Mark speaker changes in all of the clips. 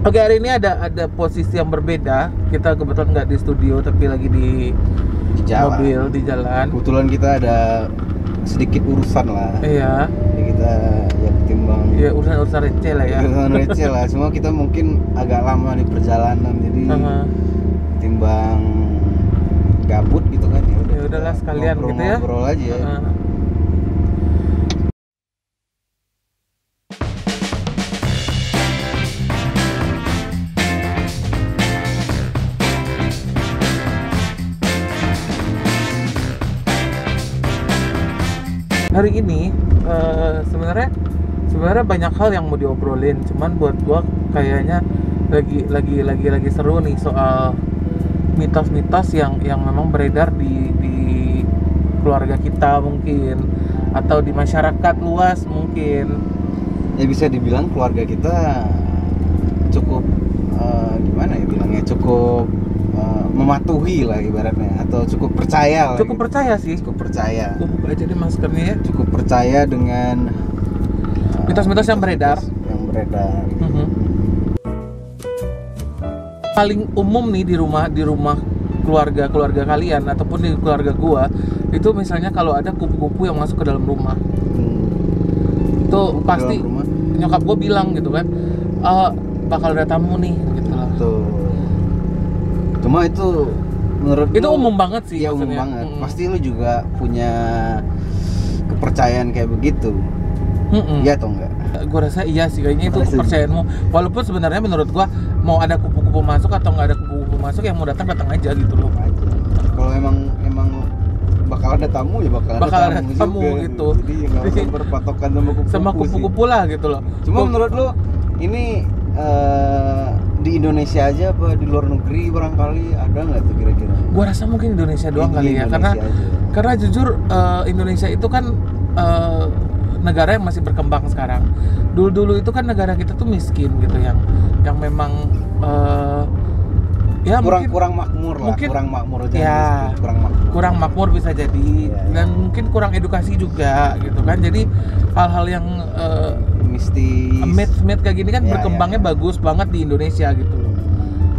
Speaker 1: Oke, hari ini ada posisi yang berbeda. Kita kebetulan nggak di studio, tapi lagi di
Speaker 2: jalan.
Speaker 1: mobil di jalan.
Speaker 2: Kebetulan kita ada sedikit urusan lah.
Speaker 1: Iya.
Speaker 2: Jadi kita ya ketimbang.
Speaker 1: Ya urusan receh lah ya.
Speaker 2: Urusan receh lah. Semua kita mungkin agak lama di perjalanan, jadi ketimbang gabut gitu kan ya.
Speaker 1: Ya udahlah sekalian gitu ya.
Speaker 2: Ngobrol aja.
Speaker 1: Hari ini sebenarnya banyak hal yang mau diobrolin, cuman buat gua kayaknya lagi seru nih soal mitos-mitos yang memang beredar di keluarga kita mungkin, atau di masyarakat luas mungkin.
Speaker 2: Ya bisa dibilang keluarga kita cukup gimana ya bilangnya, cukup mematuhi lah ibaratnya, atau cukup percaya lah.
Speaker 1: Cukup gitu. Percaya sih.
Speaker 2: Cukup percaya.
Speaker 1: Buka aja deh maskernya ya.
Speaker 2: Cukup percaya dengan
Speaker 1: mitos-mitos yang beredar. Paling umum nih di rumah keluarga kalian ataupun di keluarga gua itu misalnya kalau ada kupu-kupu yang masuk ke dalam rumah. Itu pasti nyokap gua bilang gitu kan, bakal ada tamu nih gitu lah.
Speaker 2: Tuh. Cuma itu menurut
Speaker 1: itu umum banget sih.
Speaker 2: Ya umum banget. Pasti lu juga punya kepercayaan kayak begitu. Iya atau enggak?
Speaker 1: Gue rasa iya sih, kayaknya itu kepercayaanmu. Walaupun sebenarnya menurut gua mau ada kupu-kupu masuk atau nggak ada kupu-kupu masuk, yang mau datang aja gitu loh.
Speaker 2: Kalau emang bakal ada tamu ya bakal ada tamu juga,
Speaker 1: gitu.
Speaker 2: Jadi nggak usah berpatokan sama
Speaker 1: kupu-kupu lah gitu loh.
Speaker 2: Cuma menurut lu ini di Indonesia aja apa di luar negeri barangkali ada nggak tuh kira-kira?
Speaker 1: Gua rasa mungkin Indonesia doang kali ya, karena jujur Indonesia itu kan negara yang masih berkembang sekarang. Dulu itu kan negara kita tuh miskin gitu, yang memang ya
Speaker 2: kurang makmur lah, kurang makmur aja.
Speaker 1: Ya, kurang makmur bisa jadi, dan mungkin kurang edukasi juga gitu kan. Jadi hal-hal yang
Speaker 2: mistis,
Speaker 1: myth kayak gini kan berkembangnya bagus banget di Indonesia gitu.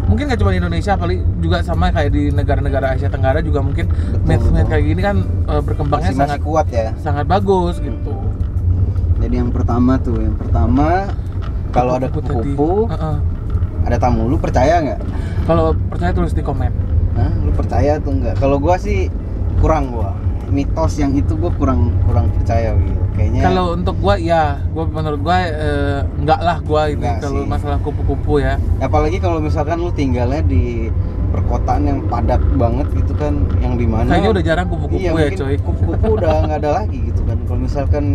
Speaker 1: Mungkin nggak cuma di Indonesia, paling juga sama kayak di negara-negara Asia Tenggara juga mungkin myth kayak gini kan berkembangnya
Speaker 2: masih kuat ya,
Speaker 1: sangat bagus gitu.
Speaker 2: Jadi yang pertama kalau ada kupu-kupu, ada tamu, lu percaya nggak?
Speaker 1: Kalau percaya tulis di komen.
Speaker 2: Lu percaya atau enggak? Kalau gua sih kurang, mitos yang itu gua kurang percaya gitu. Kayaknya
Speaker 1: kalau untuk gua ya, menurut gua enggak lah gua ini kalau masalah kupu-kupu ya.
Speaker 2: Apalagi kalau misalkan lu tinggalnya di perkotaan yang padat banget gitu kan, yang dimana
Speaker 1: kayaknya udah jarang kupu-kupu ya coy.
Speaker 2: Kupu-kupu udah nggak ada lagi gitu kan. Kalau misalkan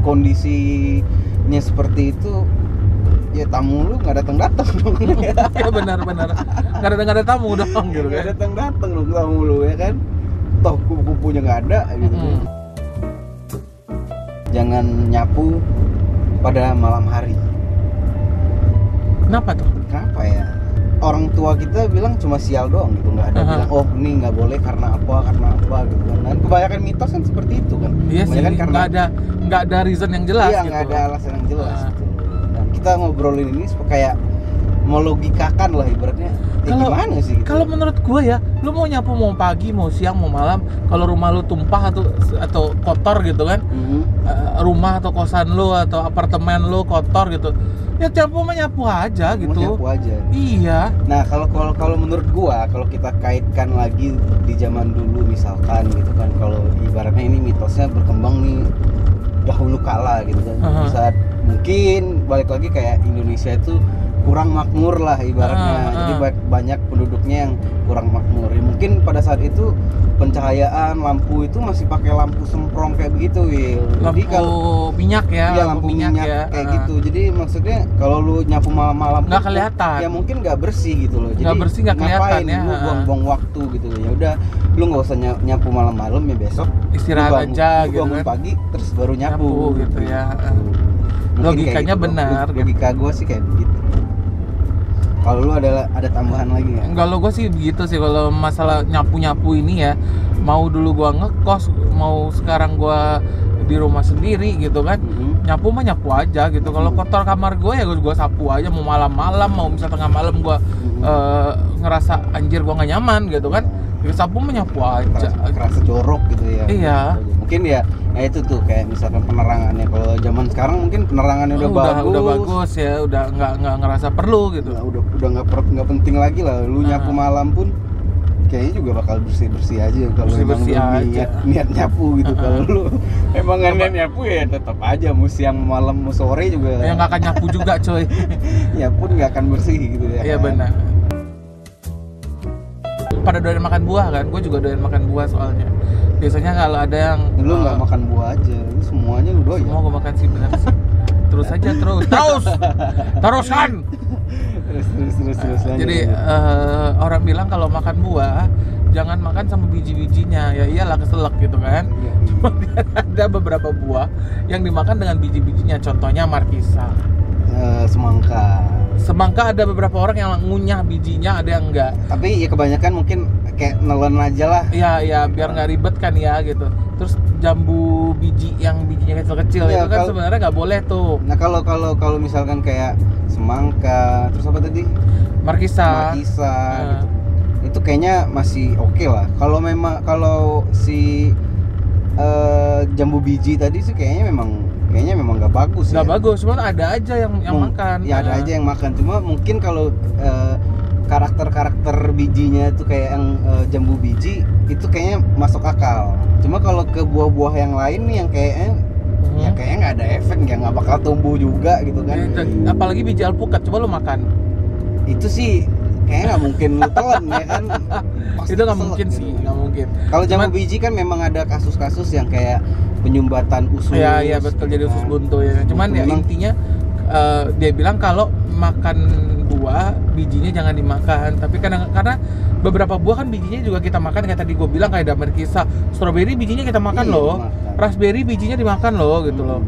Speaker 2: kondisinya seperti itu, ya tamu lu nggak datang dong.
Speaker 1: Ya benar nggak ada tamu dong gitu kan.
Speaker 2: Nggak datang dong tamu lu ya kan, toh kupu-kupunya nggak ada gitu. Jangan nyapu pada malam hari.
Speaker 1: Kenapa tuh?
Speaker 2: Kenapa ya? Orang tua kita bilang cuma sial doang gitu, nggak ada bilang oh ini nggak boleh karena apa gitu kan. Dan kebanyakan mitos kan seperti itu kan.
Speaker 1: Iya sih, nggak ada reason yang jelas.
Speaker 2: Iya, nggak ada alasan yang jelas gitu. Dan kita ngobrolin ini kayak melogikakan lah ibaratnya. Gimana sih gitu? Kalau
Speaker 1: menurut gue ya, lu mau nyapu mau pagi, mau siang, mau malam, kalau rumah lu tumpah atau kotor gitu kan, rumah atau kosan lu atau apartemen lu kotor gitu, ya nyapu aja gitu.
Speaker 2: Nyapu aja.
Speaker 1: Iya.
Speaker 2: Nah kalau menurut gua, kalau kita kaitkan lagi di zaman dulu misalkan gitu kan, kalau ibaratnya ini mitosnya berkembang nih dahulu kala gitu kan, bisa mungkin balik lagi kayak Indonesia itu kurang makmur lah ibaratnya. Jadi banyak penduduknya yang kurang makmur. Ya, mungkin pada saat itu pencahayaan lampu itu masih pakai lampu semprong kayak begitu, Will.
Speaker 1: Jadi kalau minyak ya,
Speaker 2: iya, lampu minyak ya, kayak gitu. Jadi maksudnya kalau lu nyapu malam-malam
Speaker 1: nggak kelihatan.
Speaker 2: Ya mungkin nggak bersih gitu loh. Jadi
Speaker 1: nggak bersih, nggak kelihatan ya.
Speaker 2: Lu buang-buang waktu gitu. Ya udah, lu nggak usah nyapu malam-malam, ya besok
Speaker 1: istirahat aja gitu
Speaker 2: kan. Pagi terus baru
Speaker 1: nyapu gitu ya. Logikanya gitu, benar.
Speaker 2: Logika gue sih kayak begitu. Kalau lu ada tambahan lagi nggak?
Speaker 1: Kalau gue sih begitu sih, kalau masalah nyapu ini ya, mau dulu gue ngekos, mau sekarang gue di rumah sendiri gitu kan. Nyapu mah nyapu aja gitu. Kalau kotor kamar gue ya gue sapu aja, mau malam-malam, mau misal tengah malam gue ngerasa anjir gue nggak nyaman gitu kan, ya sapu mah nyapu aja.
Speaker 2: Kerasa jorok gitu ya.
Speaker 1: Iya.
Speaker 2: Mungkin ya itu tuh kayak misalkan penerangannya, kalau zaman sekarang mungkin penerangannya udah
Speaker 1: bagus ya, udah nggak ngerasa perlu gitu.
Speaker 2: Nah, udah nggak penting lagi lah. Lu nyapu malam pun kayaknya juga bakal bersih aja kalau emang niat nyapu gitu. Kalau lu emang nggak niat nyapu ya tetap aja mau siang malam mau sore juga
Speaker 1: ya nggak akan nyapu juga coy.
Speaker 2: Ya pun nggak akan bersih gitu ya.
Speaker 1: Iya benar. Pada doyan makan buah kan, gue juga doyan makan buah soalnya. Biasanya kalau ada yang
Speaker 2: lu nggak makan buah aja, lu semuanya lu doyan.
Speaker 1: Semua gue makan sih, benar sih. Terus teruskan. Terus. Jadi orang bilang kalau makan buah jangan makan sama biji-bijinya. Ya iyalah keselak gitu kan.
Speaker 2: Iya.
Speaker 1: Cuma ada beberapa buah yang dimakan dengan biji-bijinya. Contohnya markisa. Semangka ada beberapa orang yang ngunyah bijinya, ada yang enggak.
Speaker 2: Tapi ya kebanyakan mungkin kayak nelen aja lah.
Speaker 1: Iya, biar nggak ribet kan ya gitu. Terus jambu biji yang bijinya kecil-kecil ya, itu kan sebenarnya nggak boleh tuh.
Speaker 2: Nah kalau misalkan kayak semangka, terus apa tadi? Markisa gitu. Itu kayaknya masih oke lah. Kalau si jambu biji tadi sih kayaknya memang nggak bagus.
Speaker 1: Nggak bagus, cuman ada aja yang makan.
Speaker 2: Ya ada aja yang makan. Cuma mungkin kalau karakter bijinya itu kayak yang jambu biji itu kayaknya masuk akal. Cuma kalau ke buah-buah yang lain nih yang kayaknya ya kayaknya nggak ada efek, ya nggak bakal tumbuh juga gitu kan.
Speaker 1: Apalagi biji alpukat, coba lo makan.
Speaker 2: Itu sih kayaknya nggak mungkin lu telan ya kan.
Speaker 1: Pasti itu nggak mungkin gitu. Sih, nggak mungkin.
Speaker 2: Kalau jambu biji kan memang ada kasus-kasus yang kayak penyumbatan usus.
Speaker 1: Iya betul, jadi usus buntu ya. Cuman ya intinya dia bilang kalau makan buah bijinya jangan dimakan. Tapi karena beberapa buah kan bijinya juga kita makan, kayak tadi gue bilang kayak markisa, strawberry bijinya kita makan loh, raspberry bijinya dimakan loh gitu loh.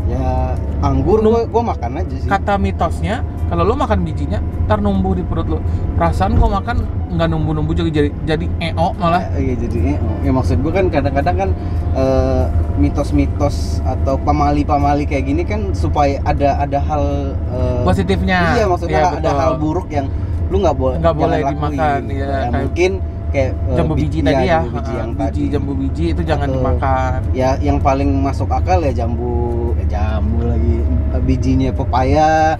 Speaker 2: Ya anggur gue makan aja sih.
Speaker 1: Kata mitosnya kalau lo makan bijinya ntar numbuh di perut lo. Perasaan gue makan nggak numbuh juga jadi malah.
Speaker 2: Iya jadi ya maksud gue kan kadang-kadang kan mitos-mitos atau pamali-pamali kayak gini kan supaya ada hal
Speaker 1: positifnya.
Speaker 2: Iya maksudnya ada hal buruk yang lu nggak boleh
Speaker 1: dimakan.
Speaker 2: Ya mungkin kayak
Speaker 1: jambu biji tadi ya. Jambu biji itu jangan dimakan.
Speaker 2: Ya yang paling masuk akal ya jambu lagi, bijinya pepaya,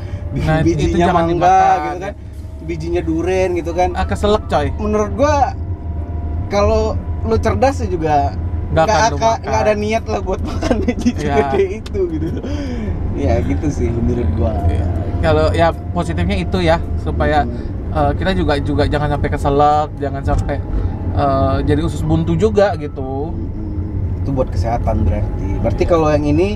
Speaker 2: bijinya mangga gitu kan, bijinya duren gitu kan.
Speaker 1: Keselak coy.
Speaker 2: Menurut gua kalau lu cerdas juga nggak ada niat lah buat makan biji gede itu gitu. Ya gitu sih menurut gua.
Speaker 1: Kalau ya positifnya itu ya, supaya kita juga jangan sampai keselak, jangan sampai jadi usus buntu juga gitu.
Speaker 2: Itu buat kesehatan berarti kalau yang ini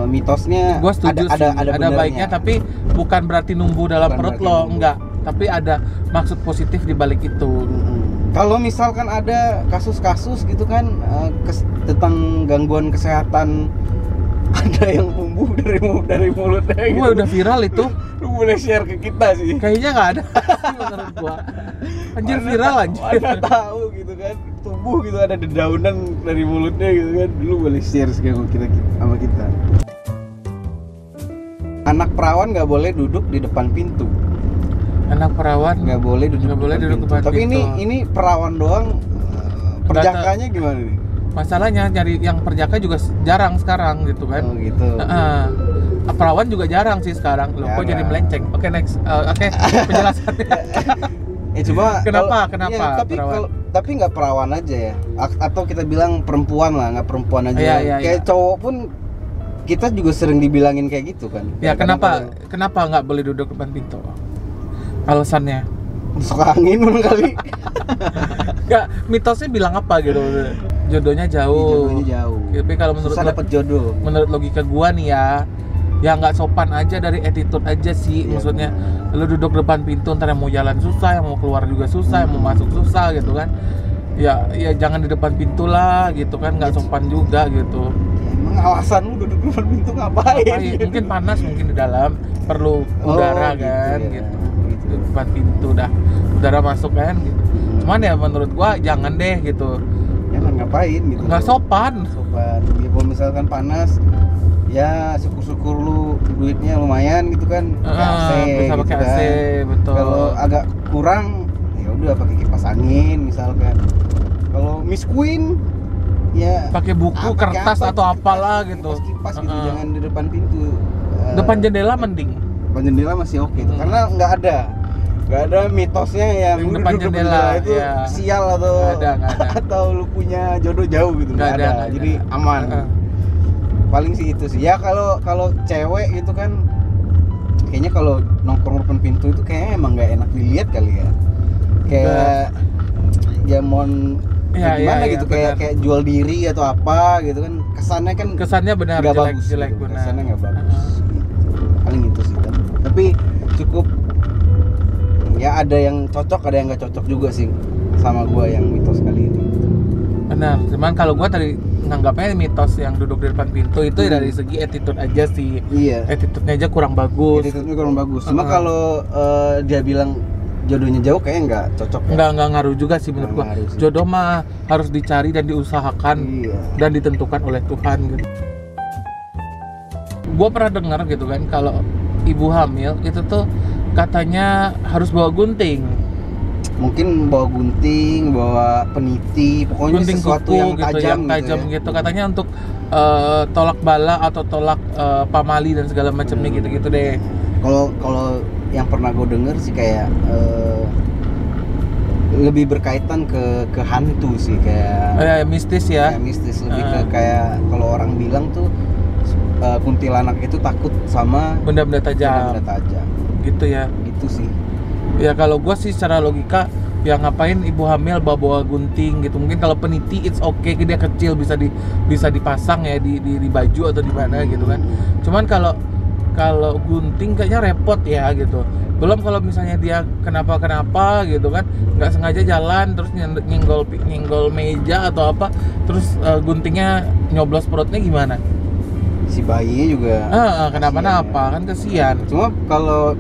Speaker 2: mitosnya
Speaker 1: gua setuju ada baiknya, tapi bukan berarti numbuh dalam perut lo, enggak, tapi ada maksud positif di balik itu.
Speaker 2: Kalau misalkan ada kasus-kasus gitu kan tentang gangguan kesehatan, ada yang tumbuh dari mulutnya gitu.
Speaker 1: Wah, udah viral itu.
Speaker 2: Lu boleh share ke kita sih.
Speaker 1: Kayaknya nggak ada menurut gua. Anjir, viral anjir.
Speaker 2: Mana tahu gitu kan, tumbuh gitu ada dedaunan dari mulutnya gitu kan. Lu boleh share sama kita. Anak perawan nggak boleh duduk di depan pintu.
Speaker 1: Anak perawan
Speaker 2: nggak boleh duduk di depan pintu. Tapi ini perawan doang. Perjakanya gimana nih?
Speaker 1: Masalahnya nyari yang perjaka juga jarang sekarang gitu kan.
Speaker 2: Oh gitu.
Speaker 1: Perawan juga jarang sih sekarang. Loh, kok jadi melenceng. Oke, next. Penjelasannya.
Speaker 2: Cuma
Speaker 1: kenapa
Speaker 2: ya, tapi nggak perawan aja ya, atau kita bilang perempuan lah, nggak perempuan aja. Kayak cowok pun kita juga sering dibilangin kayak gitu kan.
Speaker 1: Ya kenapa nggak boleh duduk depan pintu? Alasannya
Speaker 2: masuk angin kali.
Speaker 1: Nggak, mitosnya bilang apa gitu? Jodohnya jauh. Tapi kalau menurut
Speaker 2: dapat jodoh.
Speaker 1: Menurut logika gua nih ya nggak sopan aja, dari attitude aja sih. Maksudnya lu duduk depan pintu, ntar yang mau jalan susah, yang mau keluar juga susah, yang mau masuk susah gitu kan. Ya jangan di depan pintu lah gitu kan, nggak sopan juga gitu.
Speaker 2: Emang alasan lu duduk depan pintu ngapain?
Speaker 1: Mungkin panas, mungkin di dalam perlu udara kan gitu. Di depan pintu dah udara masuk kan gitu. Cuman ya menurut gua jangan deh gitu.
Speaker 2: ngapain gitu.
Speaker 1: Nggak sopan.
Speaker 2: Ya, kalau misalkan panas ya syukur-syukur lu duitnya lumayan gitu kan, pakai AC
Speaker 1: bisa pakai
Speaker 2: gitu
Speaker 1: AC,
Speaker 2: kan.
Speaker 1: betul.
Speaker 2: Kalau agak kurang ya udah pakai kipas angin misalkan. Kalau Miss Queen ya
Speaker 1: pakai buku, kertas atau apalah gitu.
Speaker 2: Kipas gitu, jangan di depan pintu.
Speaker 1: Depan jendela mending.
Speaker 2: Depan jendela masih oke tuh, karena nggak ada mitosnya yang lu
Speaker 1: depan
Speaker 2: duduk
Speaker 1: jendela
Speaker 2: itu
Speaker 1: ya.
Speaker 2: sial atau
Speaker 1: Nggak ada.
Speaker 2: atau lu punya jodoh jauh gitu, nggak ada. Jadi aman. Paling sih itu sih ya. Kalau cewek gitu kan kayaknya kalau nongkrong depan pintu itu kayaknya emang nggak enak dilihat kali ya, kayak jamon gimana gitu, kayak jual diri atau apa gitu kan, kesannya
Speaker 1: benar
Speaker 2: nggak bagus
Speaker 1: jelek
Speaker 2: gitu.
Speaker 1: benar.
Speaker 2: Kesannya nggak bagus gitu. Paling itu sih, tapi cukup ya, ada yang cocok ada yang nggak cocok juga sih sama gua yang mitos kali ini.
Speaker 1: Benar, cuman kalau gua tadi nganggapnya mitos yang duduk di depan pintu itu dari segi attitude aja sih.
Speaker 2: Iya.
Speaker 1: Attitude-nya aja kurang bagus.
Speaker 2: Attitude-nya kurang bagus. Cuma kalau dia bilang jodohnya jauh kayaknya nggak cocok ya?
Speaker 1: Nggak ngaruh juga sih menurut gua. Jodoh mah harus dicari dan diusahakan dan ditentukan oleh Tuhan gitu. Gua pernah dengar gitu kan, kalau ibu hamil itu tuh katanya harus bawa gunting.
Speaker 2: Mungkin bawa gunting, bawa peniti, pokoknya
Speaker 1: gunting
Speaker 2: sesuatu
Speaker 1: kuku
Speaker 2: yang
Speaker 1: gitu, tajam
Speaker 2: ya.
Speaker 1: gitu. Katanya untuk tolak bala atau tolak pamali dan segala macamnya gitu-gitu deh.
Speaker 2: Kalau yang pernah gue denger sih kayak lebih berkaitan ke hantu sih, kayak
Speaker 1: mistis ya.
Speaker 2: Kayak mistis, lebih ke kayak kalau orang bilang tuh kuntilanak itu takut sama
Speaker 1: benda-benda tajam. Gitu ya.
Speaker 2: Gitu sih.
Speaker 1: Ya kalau gue sih secara logika ya ngapain ibu hamil bawa gunting gitu. Mungkin kalau peniti it's okay, dia kecil bisa dipasang ya di baju atau di mana gitu kan. Cuman kalau gunting kayaknya repot ya gitu. Belum kalau misalnya dia kenapa gitu kan, nggak sengaja jalan terus nyenggol meja atau apa, terus guntingnya nyoblos perutnya gimana?
Speaker 2: Si bayinya juga
Speaker 1: kenapa-napa kan kesian.
Speaker 2: Cuma kalau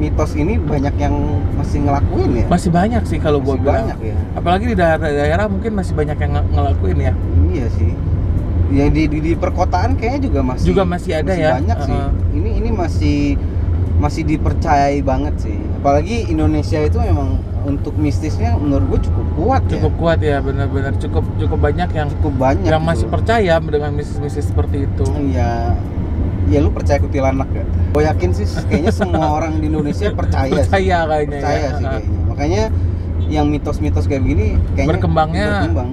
Speaker 2: mitos ini banyak yang masih ngelakuin ya?
Speaker 1: Masih banyak sih kalau gue bilang.
Speaker 2: Banyak ya.
Speaker 1: Apalagi di daerah mungkin masih banyak yang ngelakuin ya.
Speaker 2: Iya sih. Ya di perkotaan kayaknya juga masih
Speaker 1: ada ya.
Speaker 2: Banyak sih. Ini masih dipercayai banget sih. Apalagi Indonesia itu memang untuk mistisnya menurut gue cukup kuat ya.
Speaker 1: Cukup kuat ya, benar-benar cukup banyak yang
Speaker 2: gitu.
Speaker 1: Masih percaya dengan mistis-mistis seperti itu.
Speaker 2: Iya. Ya lu percaya kuntilanak gak? Gue yakin sih kayaknya semua orang di Indonesia percaya sih kayaknya. Makanya yang mitos-mitos kayak begini kayaknya berkembang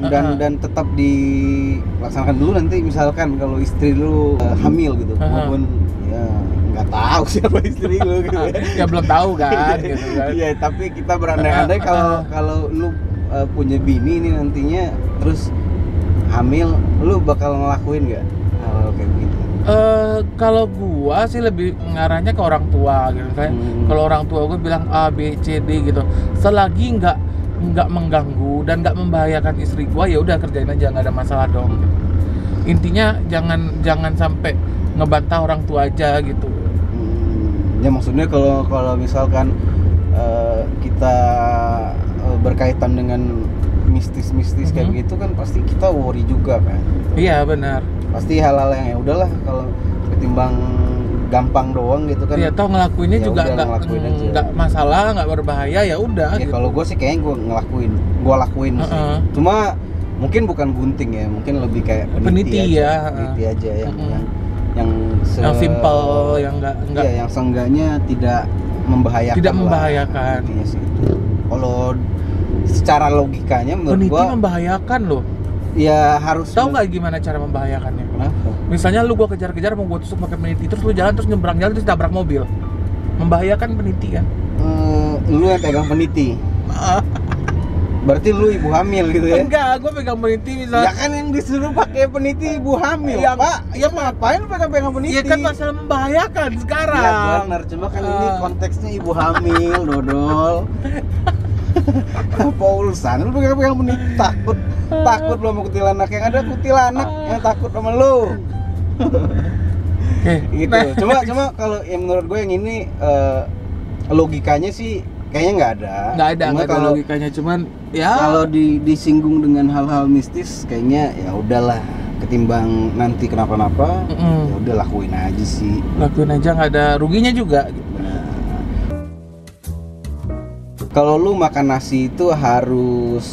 Speaker 2: dan tetap dilaksanakan dulu. Nanti misalkan kalau istri lu hamil gitu, maupun ya nggak tahu siapa istri lu gitu
Speaker 1: ya belum tahu kan gitu kan.
Speaker 2: Iya, tapi kita berandai-andai kalau lu punya bini ini nantinya terus hamil, lu bakal ngelakuin nggak hal kayak begitu?
Speaker 1: Kalau gua sih lebih ngarahnya ke orang tua gitu kan. Kalau orang tua gua bilang A, B, C, D gitu. Selagi nggak mengganggu dan nggak membahayakan istri gua, ya udah kerjain aja, nggak ada masalah dong. Gitu. Intinya jangan sampai ngebantah orang tua aja gitu.
Speaker 2: Ya maksudnya kalau misalkan kita berkaitan dengan mistis kayak gitu kan pasti kita worry juga kan.
Speaker 1: Iya benar.
Speaker 2: Pasti hal-hal yang ya udahlah, kalau ketimbang gampang doang gitu kan.
Speaker 1: Iya, toh ngelakuinnya juga nggak masalah, nggak berbahaya, ya udah.
Speaker 2: Ya
Speaker 1: gitu.
Speaker 2: kalau gue sih kayaknya gue lakuin sih. Cuma mungkin bukan gunting ya, mungkin lebih kayak peniti aja. Peniti aja yang
Speaker 1: simple, yang nggak.
Speaker 2: Iya, yang seenggaknya tidak membahayakan.
Speaker 1: Tidak membahayakan.
Speaker 2: Intinya sih. Kalau secara logikanya menurut
Speaker 1: peniti
Speaker 2: gua
Speaker 1: membahayakan loh.
Speaker 2: Ya harus.
Speaker 1: Tahu nggak gimana cara membahayakannya?
Speaker 2: Kenapa?
Speaker 1: Misalnya lu gua kejar-kejar mau gua tusuk pakai peniti, terus lu jalan terus nyebrang jalan terus tabrak mobil, membahayakan peniti kan?
Speaker 2: Lu yang pegang peniti. Berarti lu ibu hamil gitu ya?
Speaker 1: Enggak, gua pegang peniti misalnya.
Speaker 2: Ya kan yang disuruh pakai peniti ibu hamil, Pak. Ya ngapain lu pegang peniti?
Speaker 1: Iya kan masalah membahayakan sekarang.
Speaker 2: Iya benar, cuma kan ini konteksnya ibu hamil, dodol. Apa urusan lu pegang peniti? Takut lu sama kuntilanak, yang ada kuntilanak yang takut sama lu. Gitu. Cuma kalau yang menurut gue yang ini logikanya sih kayaknya nggak ada.
Speaker 1: Nggak ada
Speaker 2: Kalau
Speaker 1: logikanya, cuman ya
Speaker 2: kalau disinggung dengan hal-hal mistis kayaknya ya udahlah, ketimbang nanti kenapa-napa ya udah lakuin aja sih.
Speaker 1: Lakuin aja, nggak ada ruginya juga.
Speaker 2: Nah, kalau lu makan nasi itu harus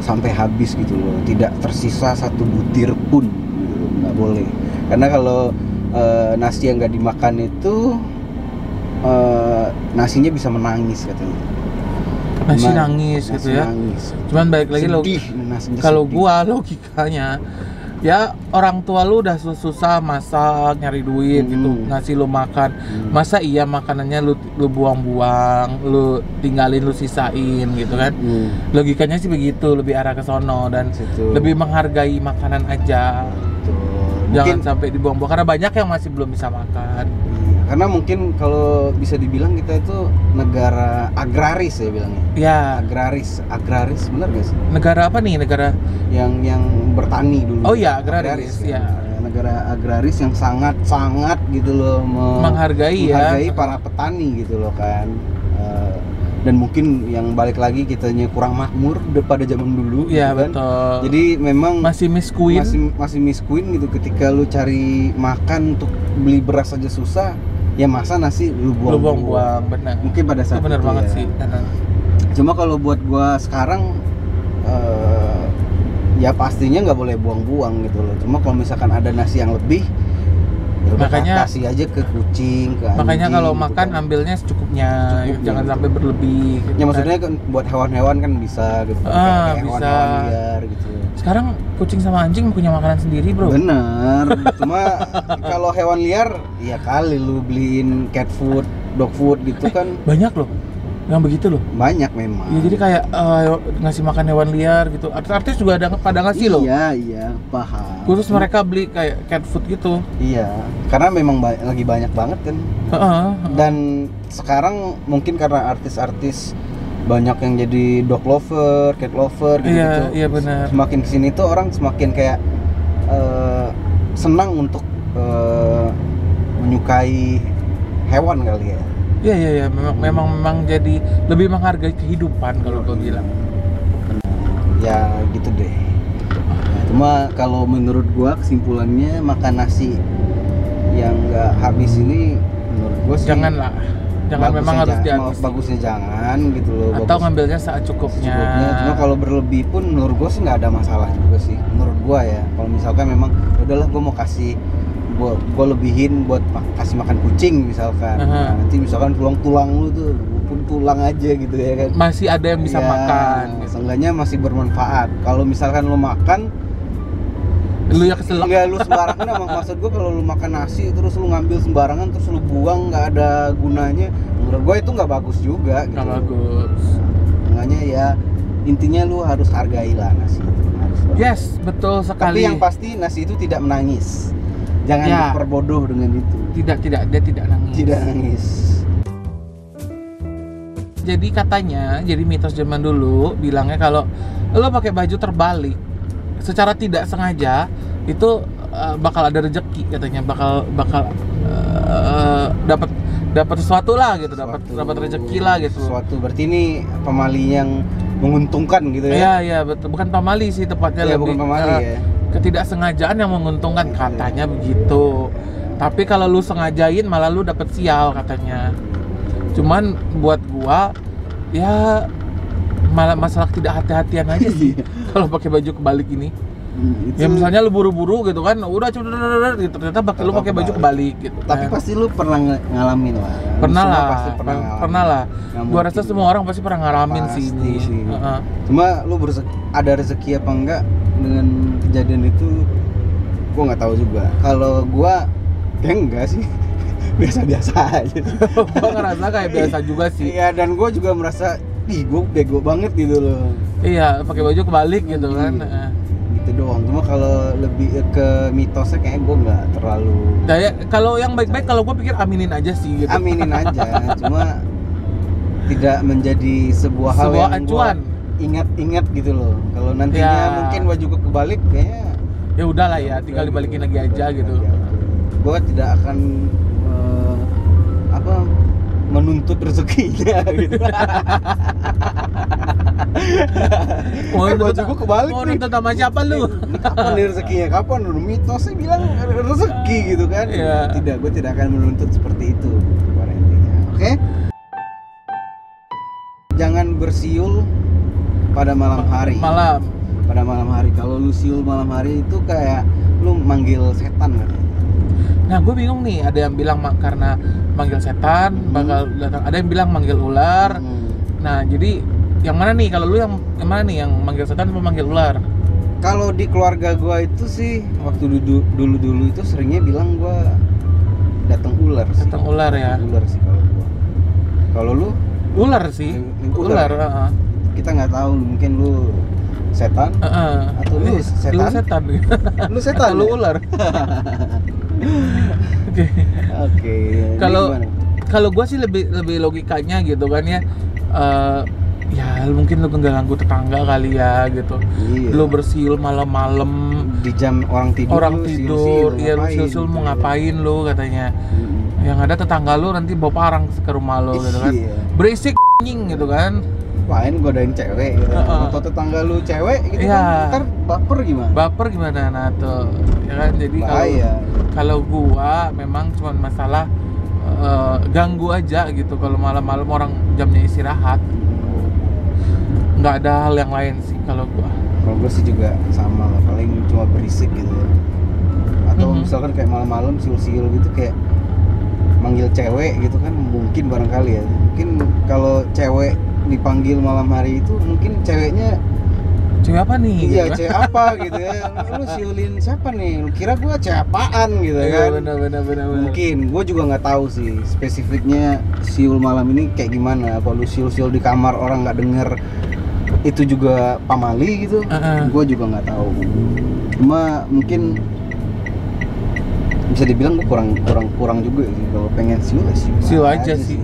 Speaker 2: sampai habis gitu loh, tidak tersisa satu butir pun gitu. Nggak boleh, karena kalau nasi yang nggak dimakan itu nasinya bisa menangis katanya.
Speaker 1: Nasi nangis gitu ya.
Speaker 2: Nangis.
Speaker 1: Cuman balik lagi kalau gua logikanya ya orang tua lu udah susah masak nyari duit gitu, ngasih lu makan. Masa iya makanannya lu buang-buang, lu tinggalin, lu sisain gitu kan. Logikanya sih begitu, lebih arah ke sono dan lebih menghargai makanan aja. Jangan sampai dibuang-buang karena banyak yang masih belum bisa makan.
Speaker 2: Karena mungkin kalau bisa dibilang kita itu negara agraris ya bilangnya.
Speaker 1: Ya.
Speaker 2: Agraris benar gak sih?
Speaker 1: Negara apa nih? Negara
Speaker 2: yang bertani dulu.
Speaker 1: Oh iya, agraris ya.
Speaker 2: Negara agraris yang sangat gitu loh
Speaker 1: menghargai
Speaker 2: para petani gitu loh kan. Dan mungkin yang balik lagi kitanya kurang makmur pada zaman dulu.
Speaker 1: Iya
Speaker 2: gitu kan.
Speaker 1: Betul.
Speaker 2: Jadi memang
Speaker 1: masih miskuin.
Speaker 2: Masih miskuin gitu. Ketika lu cari makan untuk beli beras aja susah, ya masa nasi lu buang-buang.
Speaker 1: Benar.
Speaker 2: Mungkin pada saat
Speaker 1: itu benar banget
Speaker 2: ya.
Speaker 1: Sih.
Speaker 2: Cuma kalau buat gua sekarang ya pastinya nggak boleh buang-buang gitu loh. Cuma kalau misalkan ada nasi yang lebih, ya
Speaker 1: makanya
Speaker 2: kasih aja ke kucing, ke anjing.
Speaker 1: Makanya kalau
Speaker 2: gitu
Speaker 1: makan
Speaker 2: kan.
Speaker 1: ambilnya secukupnya, jangan sampai berlebih. Gitu
Speaker 2: ya maksudnya kan buat hewan-hewan kan bisa gitu. Kayak
Speaker 1: bisa.
Speaker 2: Hewan liar gitu.
Speaker 1: Sekarang kucing sama anjing punya makanan sendiri, bro.
Speaker 2: Bener. Cuma kalau hewan liar, ya kali lu beliin cat food, dog food gitu kan.
Speaker 1: Banyak loh yang begitu loh.
Speaker 2: Banyak memang.
Speaker 1: Ya jadi kayak ngasih makan hewan liar gitu. Artis juga ada pada ngasih loh.
Speaker 2: Iya, paham.
Speaker 1: Khusus mereka beli kayak cat food gitu.
Speaker 2: Iya, karena memang lagi banyak banget kan. Dan sekarang mungkin karena artis-artis banyak yang jadi dog lover, cat lover gitu.
Speaker 1: Iya benar.
Speaker 2: Semakin kesini tuh orang semakin kayak senang untuk menyukai hewan kali ya.
Speaker 1: Iya, memang jadi lebih menghargai kehidupan kalau gue bilang.
Speaker 2: Ya gitu deh. Cuma kalau menurut gua kesimpulannya makan nasi yang nggak habis ini menurut gua sih
Speaker 1: jangan memang harus dihabisi.
Speaker 2: Bagusnya jangan gitu loh.
Speaker 1: Atau ngambilnya saat cukupnya.
Speaker 2: Cuma kalau berlebih pun menurut gua sih nggak ada masalah juga sih. Menurut gua ya. Kalau misalkan memang udahlah gua mau kasih gua lebihin buat kasih makan kucing misalkan. Nah, nanti misalkan tulang lu tuh pun tulang aja gitu ya kan.
Speaker 1: Masih ada yang bisa makan.
Speaker 2: Seenggaknya masih bermanfaat. Kalau misalkan lu makan
Speaker 1: lu ya keselak.
Speaker 2: Enggak lu sembarangan maksud gua kalau lu makan nasi terus lu ngambil sembarangan terus lu buang nggak ada gunanya. Menurut gua itu nggak bagus juga gitu.
Speaker 1: Nggak bagus.
Speaker 2: Makanya ya intinya lu harus hargailah nasi itu.
Speaker 1: Yes, betul sekali.
Speaker 2: Tapi yang pasti nasi itu tidak menangis. Jangan diperbodoh dengan itu.
Speaker 1: Dia tidak nangis.
Speaker 2: Tidak nangis.
Speaker 1: Jadi katanya, jadi mitos zaman dulu bilangnya kalau lo pakai baju terbalik secara tidak sengaja itu bakal ada rezeki katanya, bakal dapat sesuatu lah gitu, dapat rezeki lah gitu.
Speaker 2: Sesuatu berarti ini pamali yang menguntungkan gitu ya.
Speaker 1: Iya betul, bukan pamali sih tepatnya, lebih
Speaker 2: bukan pamali ya.
Speaker 1: Ketidaksengajaan yang menguntungkan katanya begitu. Tapi kalau lu sengajain malah lu dapet sial katanya. Cuman buat gua ya malah masalah tidak hati-hatian aja sih kalau pakai baju kebalik ini. Ya misalnya lu buru-buru gitu kan, udah gitu, ternyata lu pakai baju kebalik gitu.
Speaker 2: Tapi pasti lu pernah ngalamin lah.
Speaker 1: Pernah lah. Gua rasa semua orang pasti pernah ngalamin sih ini.
Speaker 2: Cuma lu ada rezeki apa enggak dengan kejadian itu gua nggak tahu juga. Kalau gua ya enggak sih. Biasa-biasa aja.
Speaker 1: Gua ngerasa kayak biasa juga sih.
Speaker 2: Iya, dan gua juga merasa gua bego banget gitu loh.
Speaker 1: Iya, pakai baju kebalik gitu kan.
Speaker 2: Gitu doang. Cuma kalau lebih ke mitosnya kayak gue nggak terlalu.
Speaker 1: Kayak kalau yang baik-baik kalau gue pikir aminin aja sih gitu.
Speaker 2: Aminin aja. Cuma tidak menjadi sebuah hal yang
Speaker 1: acuan.
Speaker 2: Ingat-ingat gitu loh. Kalau nantinya mungkin baju gue kebalik kayaknya.
Speaker 1: Ya udahlah ya, tinggal dibalikin lagi aja gitu.
Speaker 2: Gue tidak akan menuntut rezekinya gitu. Bajuku kebalik
Speaker 1: mau
Speaker 2: nih.
Speaker 1: nonton sama siapa lu?
Speaker 2: Ini kapan nih rezekinya? Kapan? Mitosnya bilang rezeki gitu kan?
Speaker 1: Iya.
Speaker 2: Tidak, gue tidak akan menuntut seperti itu pada intinya. Oke? Jangan bersiul pada malam hari. Pada malam hari. Kalau lu siul malam hari itu kayak lu manggil setan kan?
Speaker 1: Nah, gue bingung nih. Ada yang bilang karena manggil setan bakal datang. Ada yang bilang manggil ular. Nah, jadi yang mana nih? Kalau lu yang mana nih? Yang manggil setan atau manggil ular?
Speaker 2: Kalau di keluarga gua itu sih waktu dulu itu seringnya bilang gua datang ular sih.
Speaker 1: Datang ular ya.
Speaker 2: Ular sih kalau gua. Kalau lu?
Speaker 1: Ular sih.
Speaker 2: Ular. Kita nggak tahu, mungkin lu setan atau lu setan.
Speaker 1: Lu setan.
Speaker 2: Lu setan.
Speaker 1: Lu ular. Oke. Kalau gua sih lebih logikanya gitu kan ya. Ya mungkin lu ganggu tetangga kali ya gitu. Iya. Lu bersiul malam-malam
Speaker 2: di jam orang tidur.
Speaker 1: Iya, lu siul mau ngapain lu katanya. Yang ada tetangga lu nanti bawa parang ke rumah lu gitu kan. Berisik anjing gitu kan.
Speaker 2: Main godain cewek gitu. Atau tetangga lu cewek gitu kan. Ntar baper gimana? Nah tuh. Ya kan, jadi
Speaker 1: kalau gua memang cuma masalah ganggu aja gitu kalau malam-malam orang jamnya istirahat. Nggak ada hal yang lain sih kalau gua.
Speaker 2: Kalau gua sih juga sama lah, paling cuma berisik gitu ya. Atau misalkan kayak malam-malam siul-siul gitu kayak manggil cewek gitu kan, mungkin barangkali ya. Mungkin kalau cewek dipanggil malam hari itu mungkin ceweknya
Speaker 1: cewek apa nih?
Speaker 2: Iya,
Speaker 1: gitu.
Speaker 2: cewek apa gitu ya. Lu siulin siapa nih? Lu kira gua cewek apaan gitu kan?
Speaker 1: Benar.
Speaker 2: Mungkin gua juga nggak tahu sih spesifiknya siul malam ini kayak gimana. Kalau lu siul-siul di kamar orang nggak denger itu juga pamali gitu. Gua juga nggak tahu. Cuma mungkin bisa dibilang gua kurang juga sih. Kalau pengen siul
Speaker 1: aja sih.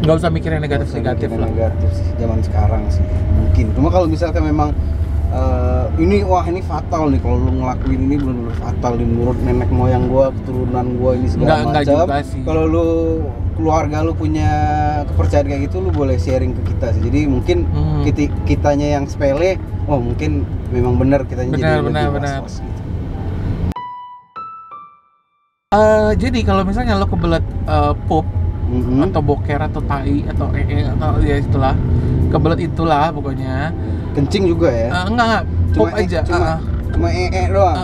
Speaker 1: Nggak usah mikirin negatif lah.
Speaker 2: Negatif sih zaman sekarang sih mungkin. Cuma kalau misalkan memang ini fatal nih, kalau lu ngelakuin ini benar-benar fatal nih menurut nenek moyang gua, keturunan gua ini segala macam. Kalau lu keluarga lu punya kepercayaan kayak gitu, lu boleh sharing ke kita sih. Jadi mungkin kitanya yang sepele, mungkin memang benar kitanya jadi lebih was-was gitu.
Speaker 1: Jadi kalau misalnya lo kebelet pup atau boker atau tai atau atau ya itulah, kebelet itulah pokoknya.
Speaker 2: Kencing juga ya?
Speaker 1: Enggak, pup aja.
Speaker 2: Cuma doang.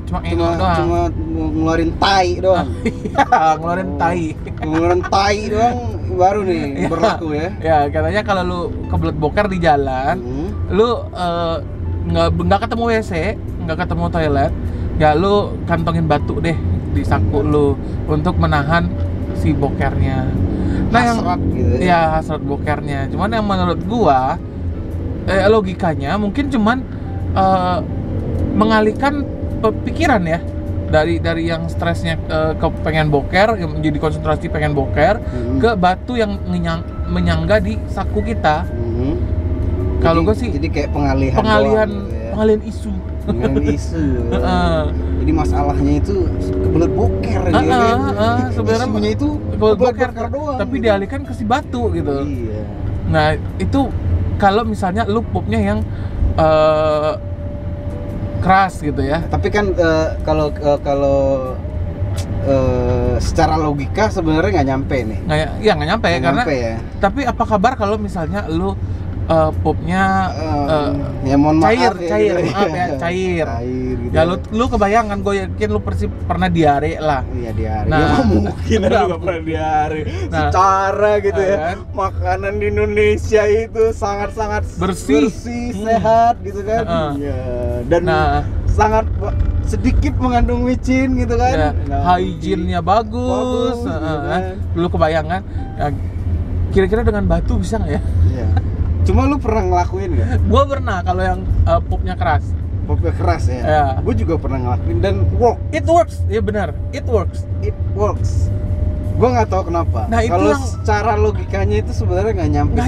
Speaker 2: Cuma ngeluarin tai doang.
Speaker 1: Ngeluarin tai.
Speaker 2: Ngeluarin tai doang baru nih berlaku ya.
Speaker 1: Ya, katanya kalau lu kebelet boker di jalan, lu nggak ketemu WC, nggak ketemu toilet, ya lu kantongin batu deh di saku lu untuk menahan si bokernya. Nah,
Speaker 2: hasrat gitu ya.
Speaker 1: Ya, hasrat bokernya. Cuman yang menurut gua logikanya mungkin cuman mengalihkan pikiran ya dari yang stresnya ke pengen boker, menjadi konsentrasi pengen boker ke batu yang menyangga di saku kita. Kalau gua sih
Speaker 2: jadi kayak pengalihan
Speaker 1: isu.
Speaker 2: Pengalihan isu. Jadi masalahnya itu kebelet boker sebenarnya itu
Speaker 1: kebelet boker doang. Tapi dialihkan ke si batu gitu.
Speaker 2: Iya.
Speaker 1: Nah, itu kalau misalnya lu pupnya yang keras gitu ya.
Speaker 2: Tapi kan kalau secara logika sebenarnya nggak nyampe nih.
Speaker 1: Nggak nyampe karena. Ya. Tapi apa kabar kalau misalnya lu pupnya
Speaker 2: ya mohon
Speaker 1: cair
Speaker 2: gitu.
Speaker 1: Ya lu kebayangan, gue yakin lu pernah diare lah.
Speaker 2: Iya, diare.
Speaker 1: Nah,
Speaker 2: ya mungkin lu gak pernah diare. Secara gitu ya kan? Makanan di Indonesia itu sangat-sangat bersih, sehat gitu kan. Iya. Dan sangat sedikit mengandung micin gitu kan.
Speaker 1: Hygiene-nya bagus gitu kan. Lu kebayangan kira-kira dengan batu bisa nggak ya?
Speaker 2: Iya. Cuma lu pernah ngelakuin nggak?
Speaker 1: Gua pernah, kalau yang pupnya keras.
Speaker 2: Pupnya keras ya? Gue juga pernah ngelakuin dan
Speaker 1: It works, iya benar. It works.
Speaker 2: Gue nggak tahu kenapa.
Speaker 1: Nah,
Speaker 2: kalau secara logikanya itu sebenarnya nggak nyampe.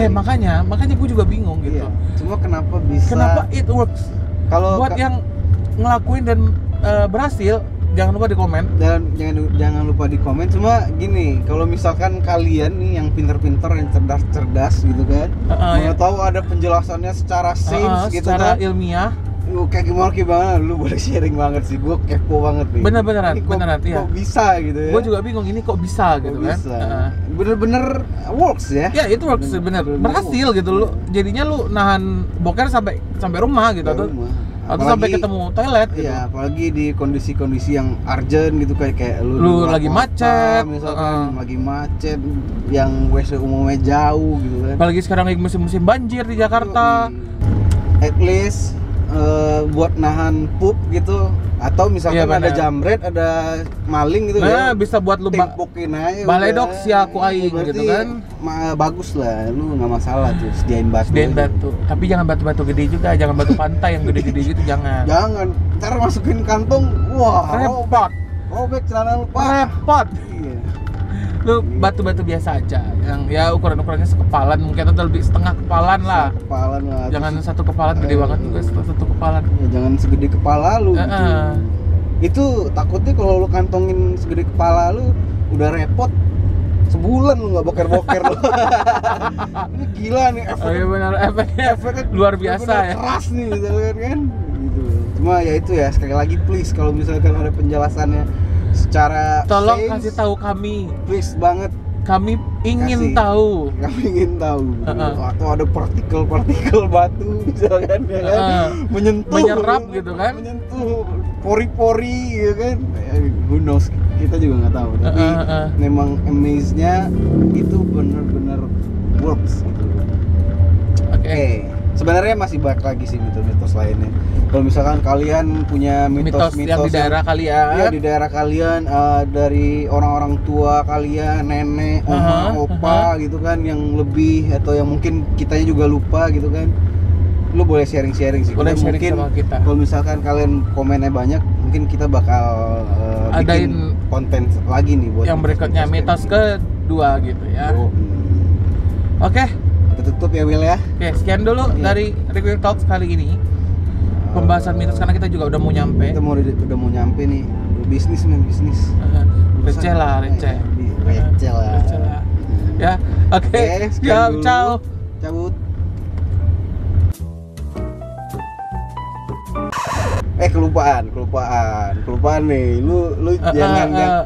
Speaker 1: Makanya gue juga bingung gitu.
Speaker 2: Iya. Cuma kenapa
Speaker 1: it works? Kalau buat yang ngelakuin dan berhasil, jangan lupa di komen.
Speaker 2: Dan jangan lupa di komen. Cuma gini, kalau misalkan kalian nih yang pinter-pinter, yang cerdas-cerdas gitu kan, mau tahu ada penjelasannya secara sains gitu
Speaker 1: secara
Speaker 2: kan,
Speaker 1: ilmiah.
Speaker 2: Kayak gimana, lu boleh sharing banget sih, gue kepo banget nih.
Speaker 1: Beneran, iya.
Speaker 2: Kok bisa gitu ya?
Speaker 1: Gue juga bingung ini kok bisa gitu kan.
Speaker 2: Bener-bener works ya?
Speaker 1: Ya itu works bener berhasil gitu lu. Jadinya lu nahan boker sampai rumah gitu atau sampai ketemu toilet gitu.
Speaker 2: Iya, apalagi di kondisi-kondisi yang urgent gitu kayak lu
Speaker 1: lagi macet,
Speaker 2: misalkan lagi macet yang WC umumnya jauh gitu kan.
Speaker 1: Apalagi sekarang lagi musim banjir di Jakarta.
Speaker 2: At least buat nahan pup gitu, atau misalkan ada jamret, ada maling gitu
Speaker 1: bisa buat lu
Speaker 2: tempokin aja
Speaker 1: baledok si aku aing gitu kan.
Speaker 2: Bagus lah, lu nggak masalah tuh sediain batu.
Speaker 1: Tapi jangan batu-batu gede juga, jangan batu pantai yang gede-gede gitu, jangan
Speaker 2: ntar masukin kantong, wah
Speaker 1: repot,
Speaker 2: robek celana lu,
Speaker 1: repot. Lu batu-batu biasa aja yang ya ukurannya sekepalan mungkin, atau lebih setengah kepalan lah. Jangan satu kepalan, gede banget juga satu kepalan
Speaker 2: ya, jangan segede kepala lu gitu. Itu takutnya kalau lu kantongin segede kepala lu udah repot sebulan lu nggak boker lu. Ini gila nih efeknya
Speaker 1: luar biasa ya,
Speaker 2: keras nih misalkan kan gitu. Cuma ya itu ya, sekali lagi please kalau misalkan ada penjelasannya secara
Speaker 1: tolong kasih tahu kami,
Speaker 2: please banget,
Speaker 1: kami ingin tahu
Speaker 2: atau ada partikel batu misalkan ya kan,
Speaker 1: menyerap gitu kan,
Speaker 2: menyentuh pori-pori gitu kan, who knows, kita juga nggak tahu, tapi memang amaze-nya itu benar-benar works gitu. Oke. Sebenarnya masih banyak lagi sih mitos-mitos lainnya. Kalau misalkan kalian punya mitos
Speaker 1: yang di daerah kalian,
Speaker 2: ya di daerah kalian, dari orang-orang tua kalian, nenek, opa gitu kan, yang lebih atau yang mungkin kitanya juga lupa gitu kan, lu boleh sharing-sharing sih.
Speaker 1: Boleh sharing
Speaker 2: mungkin
Speaker 1: sama kita.
Speaker 2: Kalau misalkan kalian komennya banyak, mungkin kita bakal bikin konten lagi nih buat
Speaker 1: yang berikutnya, mitos kedua gitu ya. Oke.
Speaker 2: Tutup ya Will ya.
Speaker 1: Oke, sekian dulu dari Review Talks kali ini. Pembahasan mitos, karena kita juga udah mau nyampe.
Speaker 2: Kita udah mau nyampe nih. Bisnis.
Speaker 1: Receh lah. Ya, oke. Ciao.
Speaker 2: Cabut. Kelupaan nih. Lu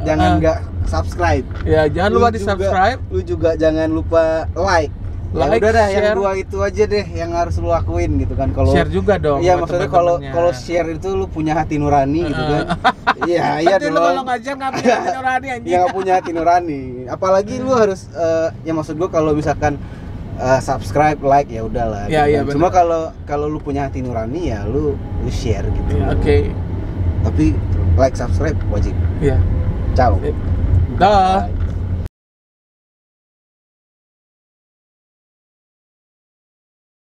Speaker 2: jangan nggak subscribe.
Speaker 1: Ya, jangan lupa di subscribe.
Speaker 2: Lu juga jangan lupa like. Ya udah dah, yang dua itu aja deh yang harus lu lakuin gitu kan. Kalau
Speaker 1: share juga dong.
Speaker 2: Iya, maksudnya kalau share itu lu punya hati nurani gitu kan. Iya dong.
Speaker 1: Kalau ngajar nggak punya hati nurani anjing.
Speaker 2: Ya nggak punya hati nurani. Apalagi lu harus ya maksud gua kalau misalkan subscribe, like ya udahlah.
Speaker 1: Ya,
Speaker 2: gitu kan. Cuma kalau lu punya hati nurani ya lu share gitu.
Speaker 1: Ya, oke.
Speaker 2: Tapi like, subscribe wajib.
Speaker 1: Iya.
Speaker 2: Ciao.
Speaker 1: Dah.